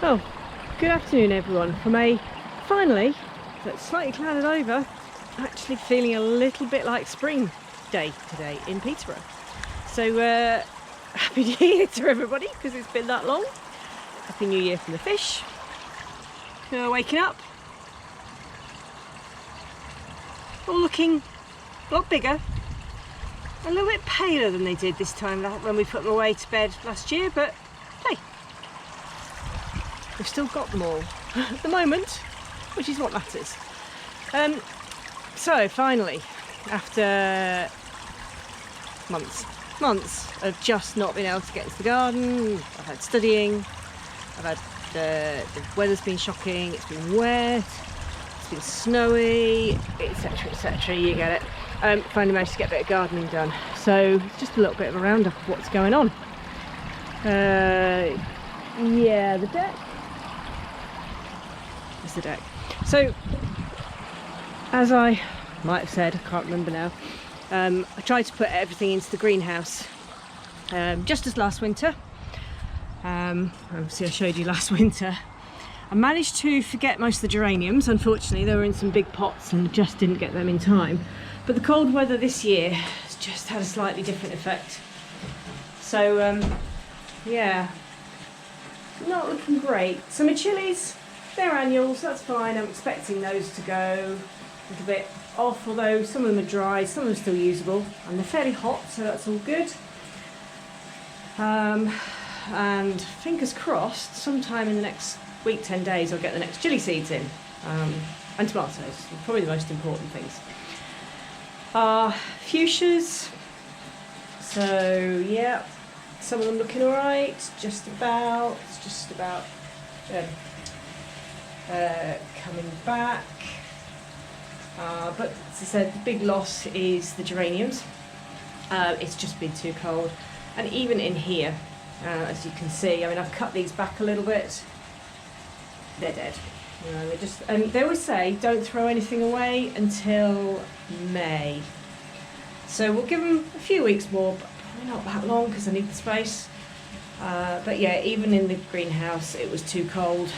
Oh, good afternoon everyone. From a finally, that's slightly clouded over, actually feeling a little bit like spring day today in Peterborough. So happy New Year to everybody, because it's been that long. Happy New Year from the fish who are waking up. All looking a lot bigger, a little bit paler than they did this time when we put them away to bed last year, but hey, we've still got them all at the moment, which is what matters. So finally, after months of just not being able to get into the garden, I've had studying, I've had the weather's been shocking, it's been wet, it's been snowy, etc, you get it. Finally managed to get a bit of gardening done, so just a little bit of a roundup of what's going on. Yeah, the deck. It's the deck. So, as I might have said, I can't remember now, I tried to put everything into the greenhouse just as last winter. Obviously I showed you last winter. I managed to forget most of the geraniums. Unfortunately, they were in some big pots and just didn't get them in time. But the cold weather this year has just had a slightly different effect. So, yeah, not looking great. So my chilies, they're annuals, that's fine. I'm expecting those to go a little bit off, although some of them are dry, some of them are still usable, and they're fairly hot, so that's all good. And fingers crossed, sometime in the next week, 10 days, I'll get the next chilli seeds in. And tomatoes, probably the most important things. Fuchsias, so yeah, some of them looking alright, just about coming back. But as I said, the big loss is the geraniums. It's just been too cold, and even in here, as you can see, I mean, I've cut these back a little bit. They're dead. You know, they're just, and they always say don't throw anything away until May. So we'll give them a few weeks more, but probably not that long because I need the space. But yeah, even in the greenhouse, it was too cold.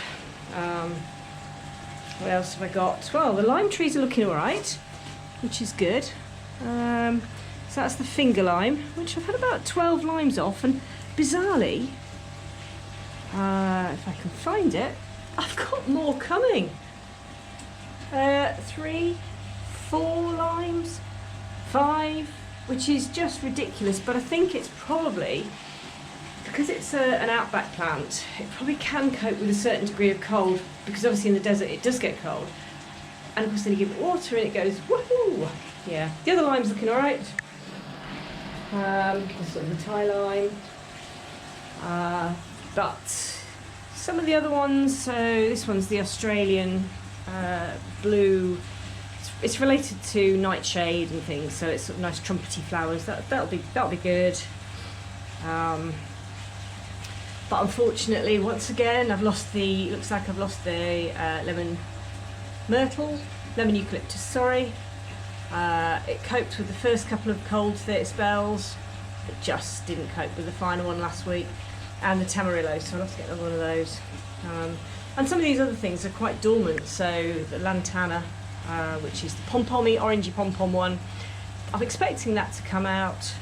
What else have I got? Well, the lime trees are looking all right, which is good. So that's the finger lime, which I've had about 12 limes off, and bizarrely, if I can find it, I've got more coming. 3, 4 limes, 5, which is just ridiculous, but I think it's probably because it's an outback plant. It probably can cope with a certain degree of cold, because obviously in the desert it does get cold, and of course then you give it water and it goes woohoo. Yeah, the other lime's looking all right. Sort of the Thai lime, but some of the other ones, so this one's the Australian blue. It's related to nightshade and things, so it's sort of nice trumpety flowers. That'll be good. But unfortunately, once again, looks like I've lost the lemon eucalyptus. Sorry. It coped with the first couple of cold spells. It just didn't cope with the final one last week. And the tamarillo, so I'll have to get another one of those. And some of these other things are quite dormant, so the lantana, which is the pom-pommy, orangey pom-pom one, I'm expecting that to come out.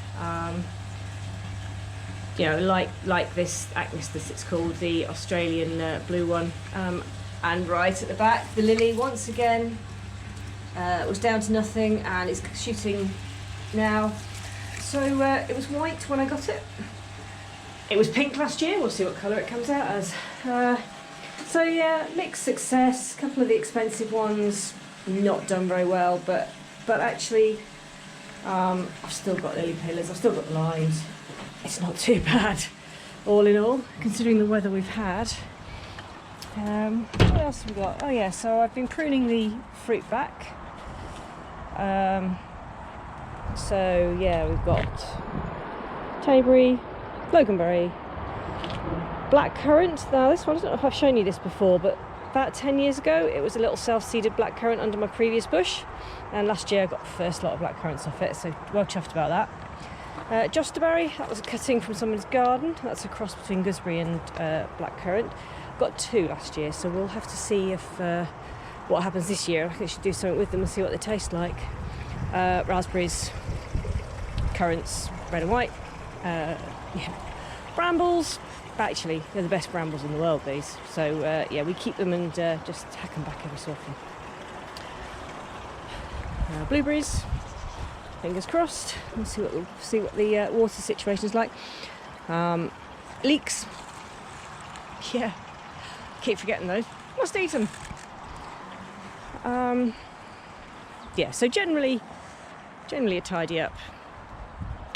You know, like this Acnestus, it's called, the Australian blue one. And right at the back, the lily, once again, was down to nothing, and it's shooting now. So it was white when I got it. It was pink last year. We'll see what colour it comes out as. So yeah, mixed success. A couple of the expensive ones not done very well, but actually, I've still got lily pillars. I've still got limes. It's not too bad, all in all, considering the weather we've had. What else have we got? Oh yeah, so I've been pruning the fruit back. So yeah, we've got Tayberry, Loganberry, blackcurrant. Now this one, I don't know if I've shown you this before, but about 10 years ago it was a little self-seeded blackcurrant under my previous bush, and last year I got the first lot of blackcurrants off it, so well chuffed about that. Josterberry, that was a cutting from someone's garden. That's a cross between gooseberry and blackcurrant. got 2 last year, so we'll have to see if what happens this year. I think I should do something with them and see what they taste like. Raspberries, currants, red and white, brambles. Actually, they're the best brambles in the world, these. So we keep them and just hack them back every so often. Blueberries, fingers crossed. We'll see what the water situation is like. Leeks. Yeah, keep forgetting those. Must eat them. So generally a tidy up.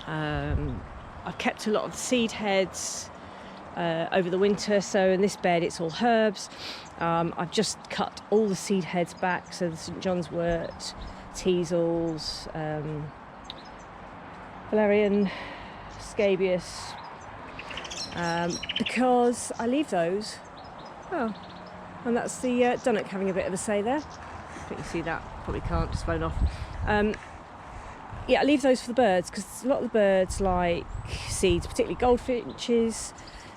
I've kept a lot of seed heads over the winter, so in this bed it's all herbs. I've just cut all the seed heads back, so the St John's wort, teasels, valerian, scabious, because I leave those. Oh, and that's the dunnock having a bit of a say there. I think you see that, probably can't, just flown off. I leave those for the birds, because a lot of the birds like seeds, particularly goldfinches.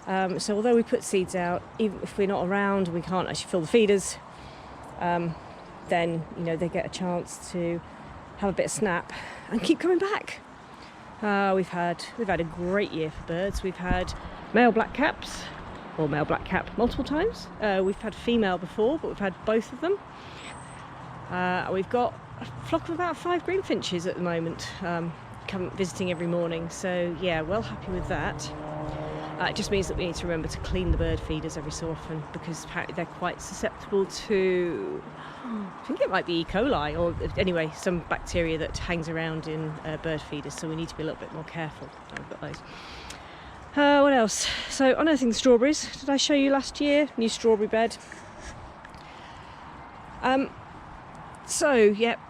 So although we put seeds out, even if we're not around, we can't actually fill the feeders, then they get a chance to have a bit of snap and keep coming back. We've had a great year for birds. We've had male blackcaps, or male blackcap multiple times. We've had female before, but we've had both of them. We've got a flock of about 5 greenfinches at the moment, come visiting every morning. So well happy with that. It just means that we need to remember to clean the bird feeders every so often, because apparently they're quite susceptible to, I think it might be E. coli, or anyway, some bacteria that hangs around in bird feeders, so we need to be a little bit more careful. I've got those. What else? So, unearthing the strawberries. Did I show you last year? New strawberry bed.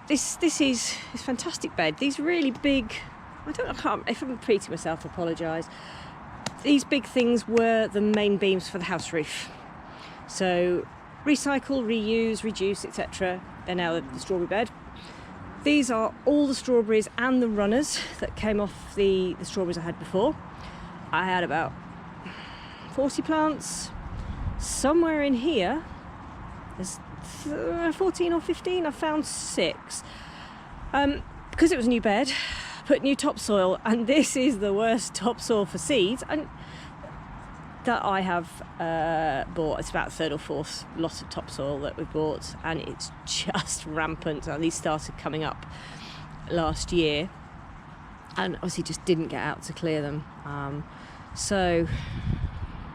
This is this fantastic bed. These really big, if I'm repeating myself, I apologise. These big things were the main beams for the house roof. So recycle, reuse, reduce, etc. They're now the strawberry bed. These are all the strawberries and the runners that came off the strawberries I had before. I had about 40 plants. Somewhere in here, there's 14 or 15. I found 6. Because it was a new bed, put new topsoil, and this is the worst topsoil for seeds and that I have bought. It's about 3rd or 4th lot of topsoil that we bought, and it's just rampant. These started coming up last year and obviously just didn't get out to clear them.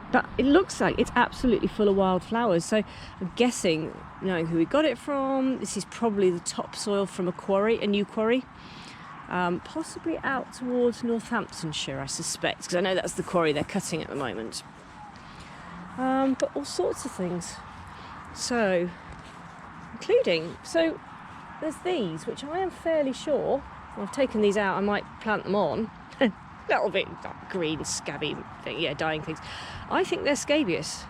But it looks like it's absolutely full of wildflowers. So I'm guessing, knowing who we got it from, this is probably the topsoil from a new quarry. Possibly out towards Northamptonshire, I suspect, because I know that's the quarry they're cutting at the moment. But all sorts of things. So, so there's these, which I am fairly sure, I've taken these out, I might plant them on. Little bit green, scabby thing, dying things. I think they're scabious.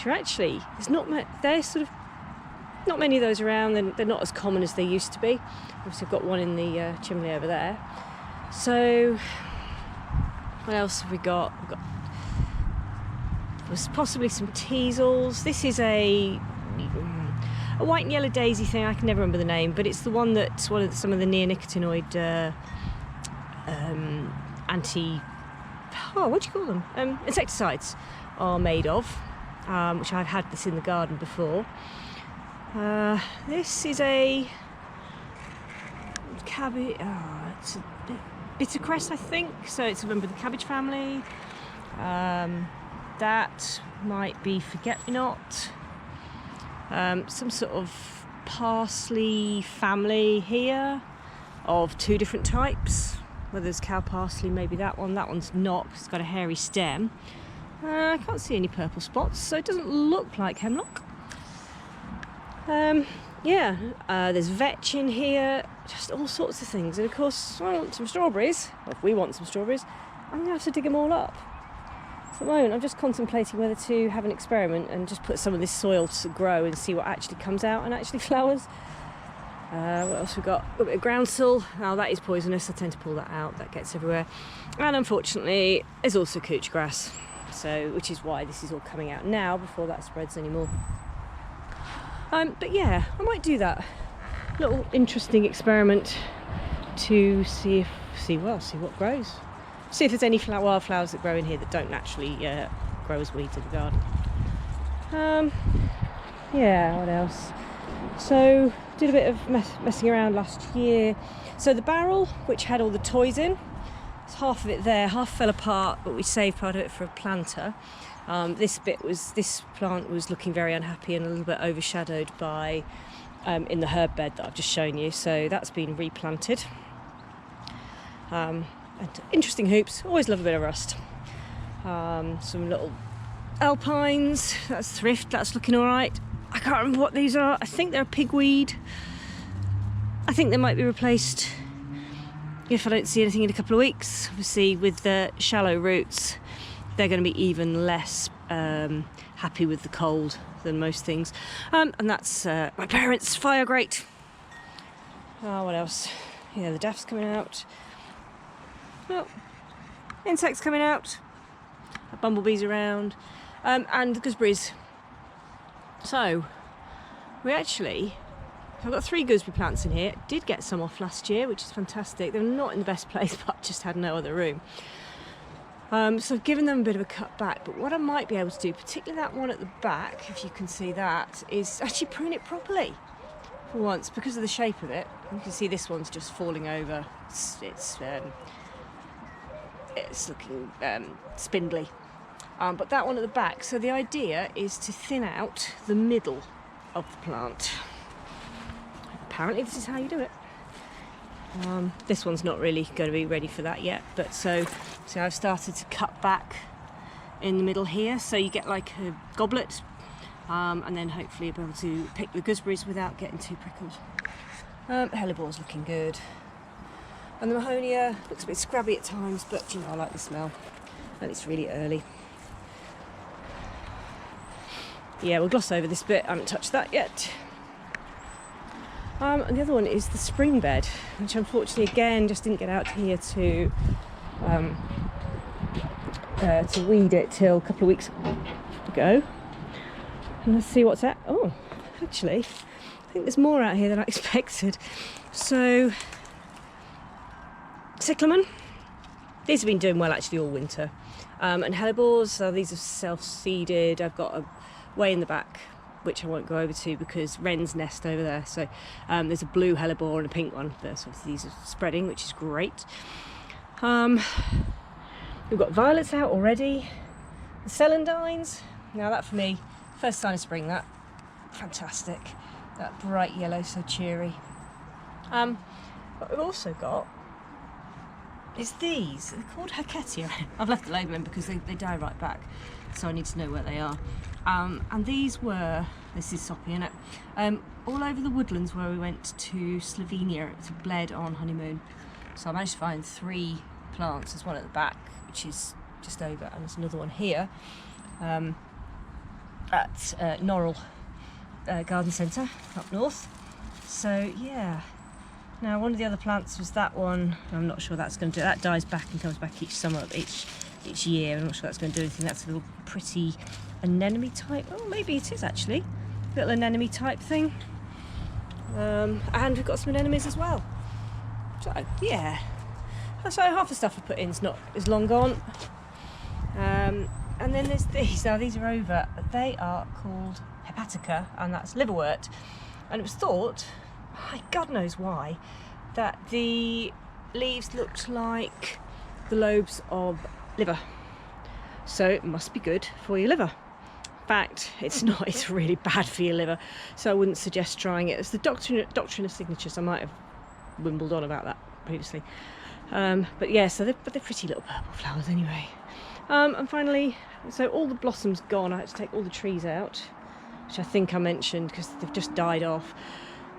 Actually, there's sort of not many of those around, and they're not as common as they used to be. Obviously, I've got one in the chimney over there. So, what else have we got? There's possibly some teasels. This is a white and yellow daisy thing. I can never remember the name, but it's the one that's some of the neonicotinoid what do you call them? Insecticides are made of, which I've had this in the garden before. This is a cabbage. It's a bittercress, I think. So it's a member of the cabbage family. That might be forget-me-not. Some sort of parsley family here of 2 different types. Whether it's cow parsley, maybe that one. That one's not, because it's got a hairy stem. I can't see any purple spots, so it doesn't look like hemlock. There's vetch in here, just all sorts of things. And of course, I want some strawberries. Well, if we want some strawberries, I'm going to have to dig them all up. At the moment, I'm just contemplating whether to have an experiment and just put some of this soil to grow and see what actually comes out and actually flowers. What else we got? A bit of groundsel. Now that is poisonous. I tend to pull that out. That gets everywhere. And unfortunately, there's also couch grass. So, which is why this is all coming out now before that spreads anymore. But yeah, I might do that little interesting experiment to see what grows. See if there's any wildflowers that grow in here that don't naturally grow as weeds in the garden. Yeah, what else? So, did a bit of messing around last year. So the barrel, which had all the toys in, half of it there, half fell apart, but we saved part of it for a planter. This plant was looking very unhappy and a little bit overshadowed by in the herb bed that I've just shown you. So that's been replanted. And interesting hoops. Always love a bit of rust. Some little alpines. That's thrift. That's looking all right. I can't remember what these are. I think they're pigweed. I think they might be replaced if I don't see anything in a couple of weeks. Obviously, with the shallow roots, they're going to be even less happy with the cold than most things. And that's my parents' fire grate. What else? Yeah, the daff's coming out. Well, insects coming out. Bumblebees around. And the gooseberries. So, I've got 3 gooseberry plants in here. Did get some off last year, which is fantastic. They're not in the best place, but just had no other room. So I've given them a bit of a cut back. But what I might be able to do, particularly that one at the back, if you can see that, is actually prune it properly for once because of the shape of it. You can see this one's just falling over. It's looking spindly. But that one at the back. So the idea is to thin out the middle of the plant. Apparently this is how you do it. This one's not really going to be ready for that yet, but so I've started to cut back in the middle here, so you get like a goblet, and then hopefully you'll be able to pick the gooseberries without getting too prickled. Hellebor's looking good, and the Mahonia looks a bit scrubby at times, but you know, I like the smell, and it's really early. Yeah, we'll gloss over this bit. I haven't touched that yet. And the other one is the spring bed, which unfortunately again just didn't get out here to weed it till a couple of weeks ago. And let's see what's at. Oh, actually, I think there's more out here than I expected. So, cyclamen. These have been doing well actually all winter. And hellebores, so these are self-seeded. I've got a way in the back which I won't go over to because wrens nest over there. So there's a blue hellebore and a pink one. So these are spreading, which is great. We've got violets out already. The celandines. Now that for me, first sign of spring. That fantastic. That bright yellow, so cheery. What we've also got is these. They're called Haketia. I've left the label in because they die right back, so I need to know where they are. And these were, this is soppy, isn't it? All over the woodlands where we went to Slovenia to Bled on honeymoon. So I managed to find 3 plants. There's one at the back, which is just over, and there's another one here at Norrell Garden Centre up north. So yeah. Now one of the other plants was that one. I'm not sure that's going to do. That dies back and comes back each summer, each year. I'm not sure that's going to do anything. That's a little pretty anemone type. Oh, maybe it is actually. Little anemone type thing. And we've got some anemones as well. So yeah. So half the stuff I put in is long gone. And then there's these. Now these are over. They are called hepatica, and that's liverwort. And it was thought, God knows why, that the leaves looked like the lobes of liver. So it must be good for your liver. In fact, it's not. It's really bad for your liver. So I wouldn't suggest trying it. It's the doctrine of signatures. I might have wimbled on about that previously. But yeah, so they're pretty little purple flowers anyway. And finally, so all the blossoms gone. I had to take all the trees out, which I think I mentioned because they've just died off.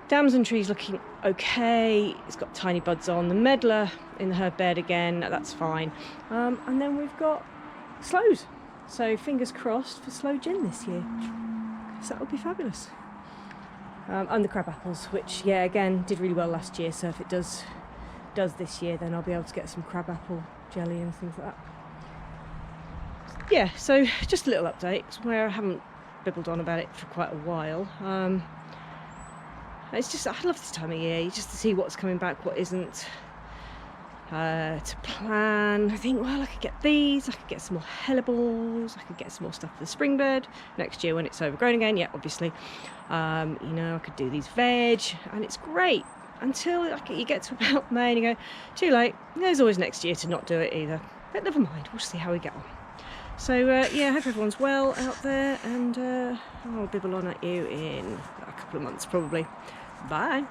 Damson tree's looking okay. It's got tiny buds on. The medlar in her bed again. That's fine. And then we've got sloes. So fingers crossed for sloe gin this year. So that would be fabulous. And the crab apples, which yeah, again did really well last year. So if it does this year, then I'll be able to get some crab apple jelly and things like that. yeah, so just a little update where I haven't bibbled on about it for quite a while. It's just, I love this time of year, just to see what's coming back, what isn't. To plan, I think, well, I could get these, I could get some more helleballs, I could get some more stuff for the springbird next year when it's overgrown again, yeah, obviously. You know, I could do these veg, and it's great until you get to about May and you go, too late, there's always next year to not do it either. But never mind, we'll see how we get on. So yeah, I hope everyone's well out there, and I'll bibble on at you in a couple of months probably. Bye.